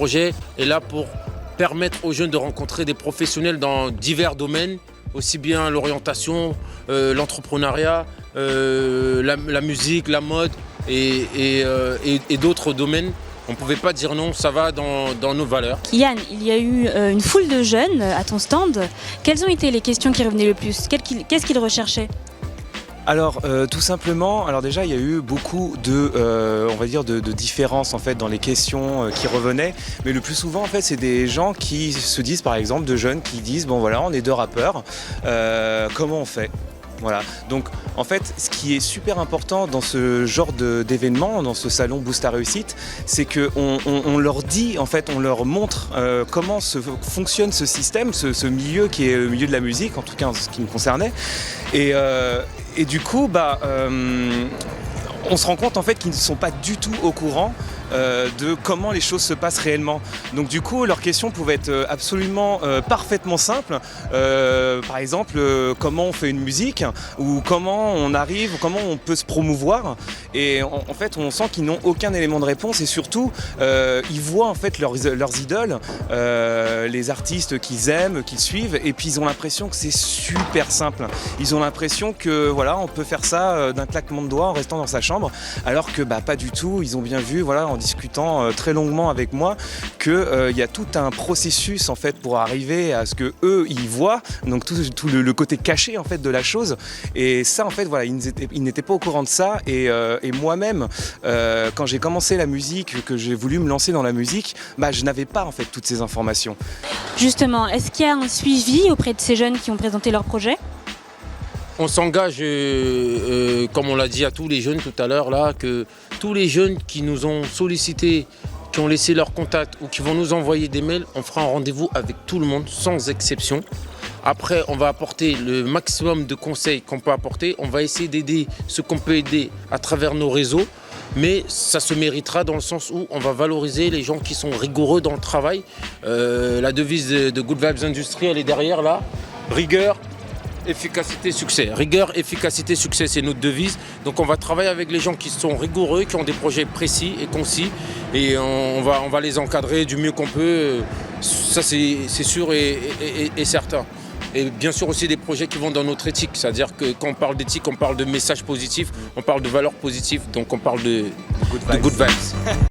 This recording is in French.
projet est là pour permettre aux jeunes de rencontrer des professionnels dans divers domaines, aussi bien l'orientation, l'entrepreneuriat, la musique, la mode et d'autres domaines. On ne pouvait pas dire non, ça va dans nos valeurs. Yann, il y a eu une foule de jeunes à ton stand. Quelles ont été les questions qui revenaient le plus? Qu'est-ce qu'ils recherchaient? Alors tout simplement, alors déjà il y a eu beaucoup on va dire de différences en fait dans les questions qui revenaient, mais le plus souvent en fait c'est des gens qui se disent, par exemple, de jeunes qui disent bon voilà, on est deux rappeurs, comment on fait? Voilà, donc en fait ce qui est super important dans ce genre d'événement, dans ce salon Boost ta réussite, c'est qu'on leur dit, en fait on leur montre comment fonctionne ce système, ce milieu qui est le milieu de la musique, en tout cas en ce qui me concernait, et du coup on se rend compte en fait qu'ils ne sont pas du tout au courant de comment les choses se passent réellement. Donc du coup, leurs questions pouvaient être absolument parfaitement simples. Par exemple, comment on fait une musique, ou comment on arrive, comment on peut se promouvoir. Et en fait, on sent qu'ils n'ont aucun élément de réponse, et surtout, ils voient en fait leurs idoles, les artistes qu'ils aiment, qu'ils suivent, et puis ils ont l'impression que c'est super simple. Ils ont l'impression que voilà, on peut faire ça d'un claquement de doigts en restant dans sa chambre, alors que pas du tout. Ils ont bien vu, voilà, en discutant très longuement avec moi, qu'il y a tout un processus en fait pour arriver à ce que eux ils voient, donc tout le côté caché en fait de la chose. Et ça en fait voilà, ils n'étaient pas au courant de ça. Et moi-même, quand j'ai commencé la musique, que j'ai voulu me lancer dans la musique, je n'avais pas en fait toutes ces informations. Justement, est-ce qu'il y a un suivi auprès de ces jeunes qui ont présenté leur projet? On s'engage, comme on l'a dit à tous les jeunes tout à l'heure, là, que tous les jeunes qui nous ont sollicités, qui ont laissé leur contact ou qui vont nous envoyer des mails, on fera un rendez-vous avec tout le monde, sans exception. Après, on va apporter le maximum de conseils qu'on peut apporter. On va essayer d'aider ce qu'on peut aider à travers nos réseaux. Mais ça se méritera dans le sens où on va valoriser les gens qui sont rigoureux dans le travail. La devise de Good Vibes Industrie, elle est derrière là. Rigueur, efficacité, succès. Rigueur, efficacité, succès, c'est notre devise. Donc on va travailler avec les gens qui sont rigoureux, qui ont des projets précis et concis. Et on va les encadrer du mieux qu'on peut. Ça, c'est sûr et certain. Et bien sûr aussi des projets qui vont dans notre éthique. C'est-à-dire que quand on parle d'éthique, on parle de messages positifs, on parle de valeurs positives. Donc on parle de good vibes.